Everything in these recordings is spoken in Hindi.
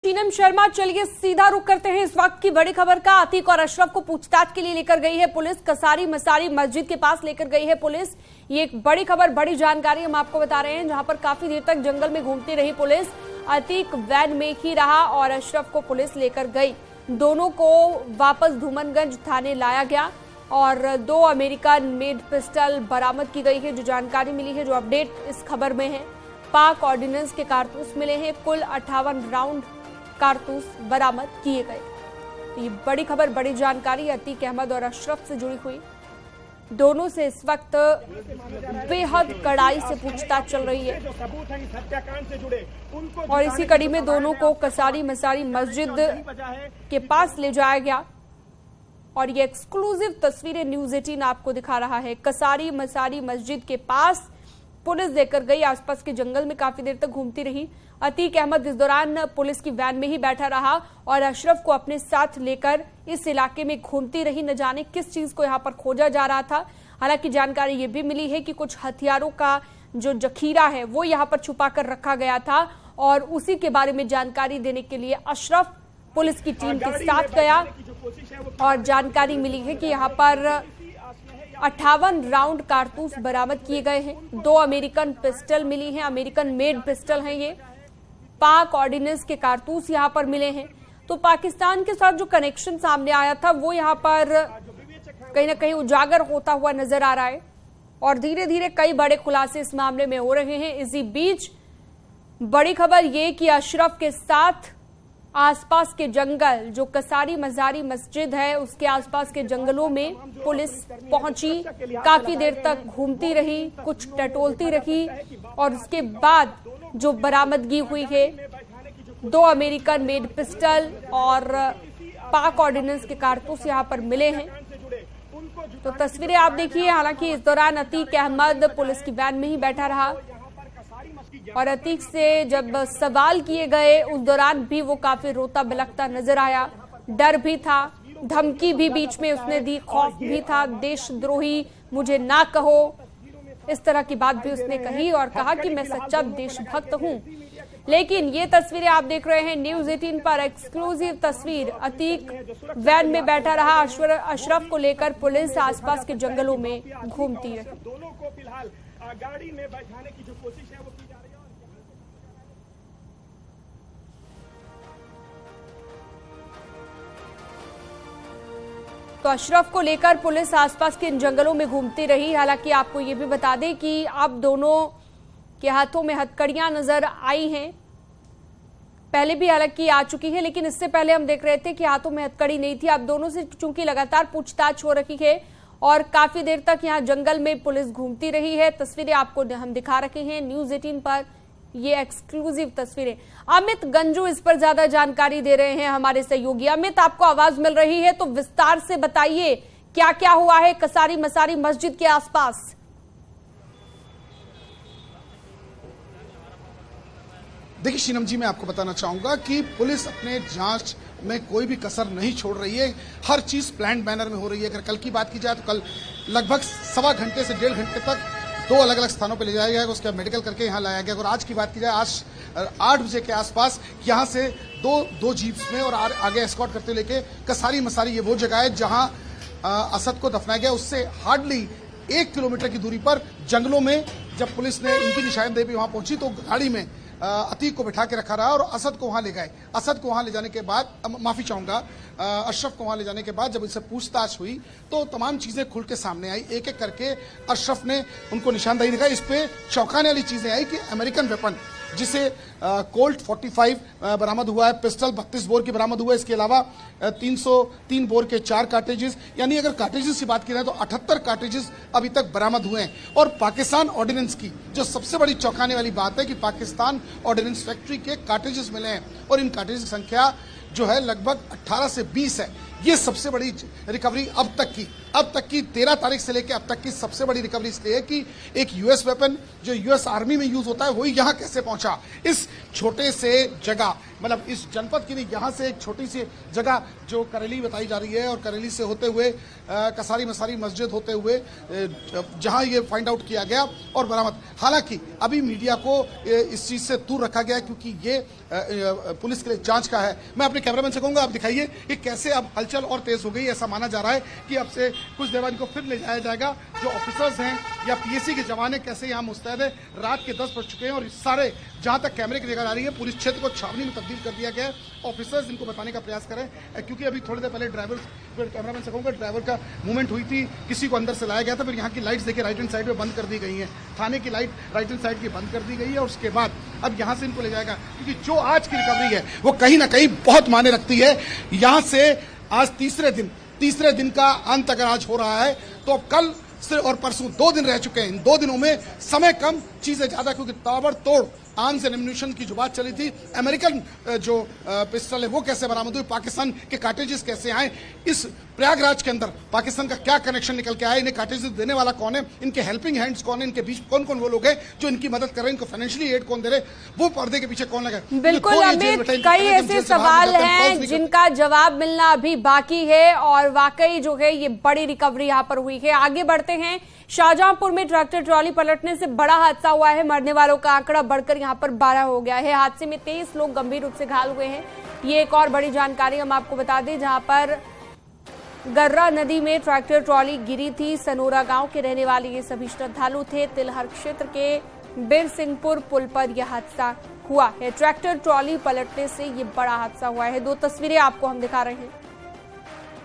शीनम शर्मा, चलिए सीधा रुख करते हैं इस वक्त की बड़ी खबर का। अतीक और अशरफ को पूछताछ के लिए लेकर गई है पुलिस, कसारी मसारी मस्जिद के पास लेकर गई है पुलिस। ये एक बड़ी खबर, बड़ी जानकारी हम आपको बता रहे हैं, जहां पर काफी देर तक जंगल में घूमती रही पुलिस। अतीक वैन में ही रहा और अशरफ को पुलिस लेकर गई। दोनों को वापस धूमनगंज थाने लाया गया और 2 अमेरिकन मेड पिस्टल बरामद की गई है। जो जानकारी मिली है, जो अपडेट इस खबर में है, पाक ऑर्डिनेंस के कारतूस मिले हैं। कुल 58 राउंड कारतूस बरामद किए गए। तो ये बड़ी खबर, बड़ी जानकारी अतीक अहमद और अशरफ से जुड़ी हुई। दोनों से इस वक्त बेहद कड़ाई से पूछताछ चल रही है और इसी कड़ी में दोनों को कसारी मसारी मस्जिद के पास ले जाया गया और ये एक्सक्लूसिव तस्वीरें न्यूज़ 18 आपको दिखा रहा है। कसारी मसारी मस्जिद के पास पुलिस लेकर गई। आसपास के जंगल में काफी देर तक घूमती रही। अतीक अहमद इस दौरान पुलिस की वैन में ही बैठा रहा और अशरफ को अपने साथ लेकर इस इलाके में घूमती रही। न जाने किस चीज को यहां पर खोजा जा रहा था। हालांकि जानकारी ये भी मिली है कि कुछ हथियारों का जो जखीरा है वो यहां पर छुपा कर रखा गया था और उसी के बारे में जानकारी देने के लिए अशरफ पुलिस की टीम के साथ गया और जानकारी मिली है कि यहाँ पर 58 राउंड कारतूस बरामद किए गए हैं। 2 अमेरिकन पिस्टल मिली हैं, अमेरिकन मेड पिस्टल हैं ये। पाक ऑर्डिनेंस के कारतूस यहाँ पर मिले हैं। तो पाकिस्तान के साथ जो कनेक्शन सामने आया था वो यहाँ पर कहीं ना कहीं उजागर होता हुआ नजर आ रहा है और धीरे धीरे कई बड़े खुलासे इस मामले में हो रहे हैं। इसी बीच बड़ी खबर ये कि अशरफ के साथ आसपास के जंगल, जो कसारी मजारी मस्जिद है उसके आसपास के जंगलों में पुलिस पहुंची। काफी देर तक घूमती रही, कुछ टटोलती रही और उसके बाद जो बरामदगी हुई है 2 अमेरिकन मेड पिस्टल और पाक ऑर्डिनेंस के कारतूस यहां पर मिले हैं। तो तस्वीरें आप देखिए। हालांकि इस दौरान अतीक अहमद पुलिस की वैन में ही बैठा रहा और अतीक से जब सवाल किए गए उस दौरान भी वो काफी रोता बिलखता नजर आया। डर भी था, धमकी भी बीच में उसने दी, खौफ भी था। देशद्रोही मुझे ना कहो, इस तरह की बात भी उसने कही और कहा कि मैं सच्चा देशभक्त हूं। लेकिन ये तस्वीरें आप देख रहे हैं न्यूज़ 18 पर, एक्सक्लूसिव तस्वीर। अतीक वैन में बैठा रहा, अशरफ को लेकर पुलिस आसपास के जंगलों में घूमती है। दोनों को फिलहाल गाड़ी में बैठाने की जो कोशिश है वो की जा रही है। तो अशरफ को लेकर पुलिस आसपास के इन जंगलों में घूमती रही। हालांकि आपको ये भी बता दें कि अब दोनों के हाथों में हथकड़ियां नजर आई हैं। पहले भी हालांकि आ चुकी है, लेकिन इससे पहले हम देख रहे थे कि हाथों में हथकड़ी नहीं थी। अब दोनों से चूंकि लगातार पूछताछ हो रही है और काफी देर तक यहाँ जंगल में पुलिस घूमती रही है। तस्वीरें आपको हम दिखा रखे हैं न्यूज़ 18 पर, ये एक्सक्लूसिव तस्वीरें। अमित गंजू इस पर ज्यादा जानकारी दे रहे हैं हमारे सहयोगी। अमित, आपको आवाज मिल रही है तो विस्तार से बताइए क्या क्या हुआ है कसारी मसारी मस्जिद के आसपास। देखिए शीनम जी, मैं आपको बताना चाहूंगा कि पुलिस अपने जांच में कोई भी कसर नहीं छोड़ रही है। हर चीज प्लान बैनर में हो रही है। अगर कल की बात की जाए तो कल लगभग 1.25 घंटे से 1.5 घंटे तक 2 अलग अलग स्थानों पर ले जाया गया, उसका मेडिकल करके यहाँ लाया गया। और आज की बात की जाए, आज 8 बजे के आसपास यहाँ से दो जीप्स में और आगे एस्कॉर्ट करते लेके कसारी मसारी, ये वो जगह है जहां असद को दफनाया गया। उससे हार्डली 1 किलोमीटर की दूरी पर जंगलों में जब पुलिस ने इनकी निशानदेही पे वहां पहुंची तो गाड़ी में अतीक को बिठा के रखा रहा और असद को वहां ले गए। असद को वहां ले जाने के बाद, माफी चाहूंगा, अशरफ को वहां ले जाने के बाद जब इससे पूछताछ हुई तो तमाम चीजें खुल के सामने आई। एक एक करके अशरफ ने उनको निशानदेही दिखाई। इस पे चौंकाने वाली चीजें आई कि अमेरिकन वेपन, जिसे कोल्ट 45 बरामद हुआ है, पिस्टल 32 बोर की बरामद हुआ है। इसके अलावा 303 बोर के 4 कार्ट्रिजेस, यानी अगर कार्ट्रिजेस की बात की जाए तो 78 कार्ट्रिजेस अभी तक बरामद हुए हैं। और पाकिस्तान ऑर्डिनेंस की जो सबसे बड़ी चौंकाने वाली बात है कि पाकिस्तान ऑर्डिनेंस फैक्ट्री के कार्ट्रिजेस मिले हैं और इन कार्ट्रिजेस की संख्या जो है लगभग 18 से 20 है। ये सबसे बड़ी रिकवरी अब तक की 13 तारीख से लेकर अब तक की सबसे बड़ी रिकवरी इसलिए है कि एक यूएस वेपन जो यूएस आर्मी में यूज होता है वही यहाँ कैसे पहुंचा। इस छोटे से जगह, मतलब इस जनपद की नहीं, यहाँ से एक छोटी सी जगह जो करेली बताई जा रही है और करेली से होते हुए कसारी मसारी मस्जिद होते हुए जहाँ ये फाइंड आउट किया गया और बरामद। हालांकि अभी मीडिया को इस चीज से दूर रखा गया क्योंकि ये पुलिस के लिए जांच का है। मैं अपने कैमरामैन से कहूंगा आप दिखाइए कि कैसे अब हलचल और तेज हो गई। ऐसा माना जा रहा है कि अब से कुछ देर बाद इनको फिर ले जाया जाएगा। जो ऑफिसर्स हैं या पीएसी के जवान हैं कैसे यहाँ मुस्तैद है। रात के 10 बज चुके हैं और सारे जहां तक कैमरे की निगाह आ रही है पुलिस क्षेत्र को छावनी में तब्दील कर दिया गया है। ऑफिसर्स इनको बताने का प्रयास करें, क्योंकि अभी थोड़ी देर पहले कैमरामैन से कहूंगा ड्राइवर का मूवमेंट हुई थी, किसी को अंदर से लाया गया था, फिर यहाँ की लाइट्स देखिए राइट हैंड साइड में बंद कर दी गई हैं। थाने की लाइट राइट हैंड साइड की बंद कर दी गई है और उसके बाद अब यहाँ से इनको ले जाएगा, क्योंकि जो आज की रिकवरी है वो कहीं ना कहीं बहुत मायने रखती है। यहाँ से आज तीसरे दिन का अंत अगर आज हो रहा है तो अब कल से और परसों 2 दिन रह चुके हैं। इन 2 दिनों में समय कम चीजें ज्यादा, क्योंकि ताबड़तोड़ आर्म्स एंड एम्यूनिशन की जो बात चली थी, अमेरिकन जो पिस्टल है वो कैसे बरामद हुई, पाकिस्तान के कार्टेजेस कैसे आए, इस प्रयागराज के अंदर पाकिस्तान का क्या कनेक्शन निकल के आया, इन्हें कार्टेजेस देने वाला कौन है, इनके हेल्पिंग हैंड्स कौन है, इनके बीच कौन कौन वो लोग हैं जो इनकी मदद कर रहे हैं, इनको फाइनेंशियली एड कौन दे रहे, वो पर्दे के पीछे कौन लगा। बिल्कुल अमित, कई ऐसे सवाल हैं जिनका जवाब मिलना अभी बाकी है और वाकई जो है ये बड़ी रिकवरी यहाँ पर हुई है। आगे बढ़ते हैं। शाहजहांपुर में ट्रैक्टर ट्रॉली पलटने से बड़ा हादसा हुआ है। मरने वालों का आंकड़ा बढ़कर यहां पर 12 हो गया है। हादसे में 23 लोग गंभीर रूप से घायल हुए हैं। ये एक और बड़ी जानकारी हम आपको बता दें, जहां पर गर्रा नदी में ट्रैक्टर ट्रॉली गिरी थी। सनोरा गांव के रहने वाले ये सभी श्रद्धालु थे। तिलहर क्षेत्र के बीर सिंहपुर पुल पर यह हादसा हुआ है। ट्रैक्टर ट्रॉली पलटने से ये बड़ा हादसा हुआ है। 2 तस्वीरें आपको हम दिखा रहे हैं।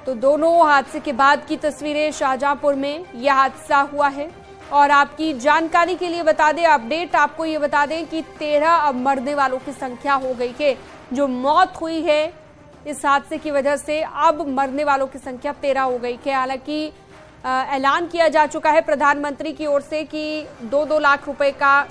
तो दोनों हादसे के बाद की तस्वीरें, शाहजहांपुर में यह हादसा हुआ है। और आपकी जानकारी के लिए बता दें, अपडेट आपको ये बता दें कि 13 अब मरने वालों की संख्या हो गई है। जो मौत हुई है इस हादसे की वजह से अब मरने वालों की संख्या 13 हो गई है। हालांकि ऐलान किया जा चुका है प्रधानमंत्री की ओर से कि 2-2 लाख रुपए का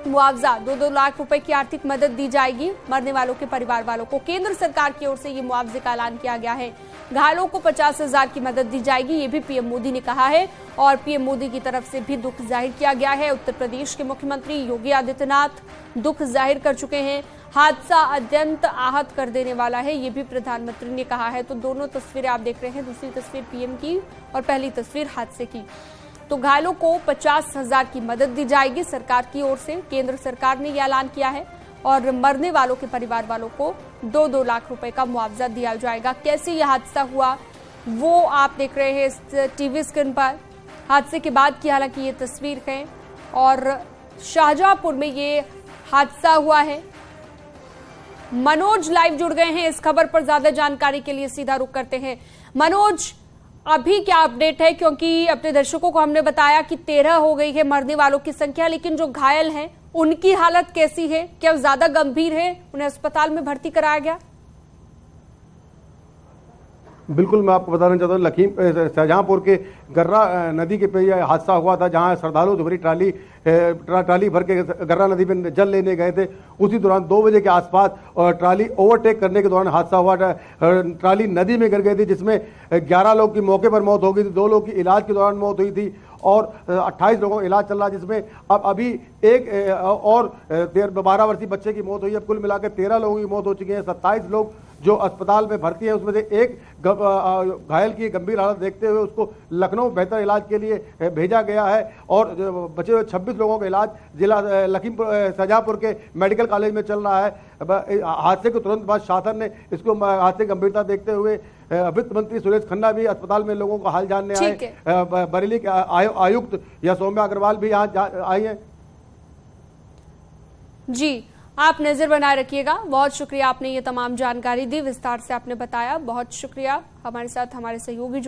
मुआवजा, 2-2 लाख रुपए की आर्थिक मदद दी जाएगी मरने वालों के परिवार वालों को। केंद्र सरकार की ओर से ये मुआवजे का ऐलान किया गया है। घायलों को 50,000 की मदद दी जाएगी, ये भी पीएम मोदी ने कहा है। और पीएम मोदी की तरफ से भी दुख जाहिर किया गया है। उत्तर प्रदेश के मुख्यमंत्री योगी आदित्यनाथ दुख जाहिर कर चुके हैं। हादसा अत्यंत आहत कर देने वाला है, ये भी प्रधानमंत्री ने कहा है। तो दोनों तस्वीरें आप देख रहे हैं, दूसरी तस्वीर पीएम की और पहली तस्वीर हादसे की। तो घायलों को 50,000 की मदद दी जाएगी सरकार की ओर से, केंद्र सरकार ने यह ऐलान किया है। और मरने वालों के परिवार वालों को 2-2 लाख रुपए का मुआवजा दिया जाएगा। कैसे यह हादसा हुआ वो आप देख रहे हैं इस टीवी स्क्रीन पर। हादसे के बाद की हालांकि ये तस्वीर है और शाहजहांपुर में ये हादसा हुआ है। मनोज लाइव जुड़ गए हैं इस खबर पर ज्यादा जानकारी के लिए। सीधा रुख करते हैं। मनोज, अभी क्या अपडेट है? क्योंकि अपने दर्शकों को हमने बताया कि 13 हो गई है मरने वालों की संख्या, लेकिन जो घायल हैं उनकी हालत कैसी है? क्या ज्यादा गंभीर है? उन्हें अस्पताल में भर्ती कराया गया? बिल्कुल, मैं आपको बताना चाहता हूँ शाहजहांपुर के गर्रा नदी के पे यह हादसा हुआ था, जहां श्रद्धालु भरी ट्राली भर के गर्रा नदी में जल लेने गए थे। उसी दौरान 2 बजे के आसपास ट्राली ओवरटेक करने के दौरान हादसा हुआ। ट्राली नदी में गिर गई थी, जिसमें 11 लोग की मौके पर मौत हो गई थी, 2 लोग की इलाज के दौरान मौत हुई थी और 28 लोगों का इलाज चल रहा है, जिसमें अब अभी एक और 12 वर्षीय बच्चे की मौत हुई है। कुल मिलाकर 13 लोगों की मौत हो चुकी है। 27 लोग जो अस्पताल में भर्ती है, उसमें से एक घायल की गंभीर हालत देखते हुए उसको लखनऊ बेहतर इलाज के लिए भेजा गया है। और बचे हुए 26 लोगों का इलाज जिला शाहजहांपुर के मेडिकल कॉलेज में चल रहा है। हादसे के तुरंत बाद शासन ने इसको हादसे की गंभीरता देखते हुए वित्त मंत्री सुरेश खन्ना भी अस्पताल में लोगों का हाल जानने आए। बरेली के आयुक्त या सौम्या अग्रवाल भी यहाँ आई हैं। जी, आप नजर बनाए रखिएगा। बहुत शुक्रिया, आपने ये तमाम जानकारी दी, विस्तार से आपने बताया। बहुत शुक्रिया। हमारे साथ हमारे सहयोगी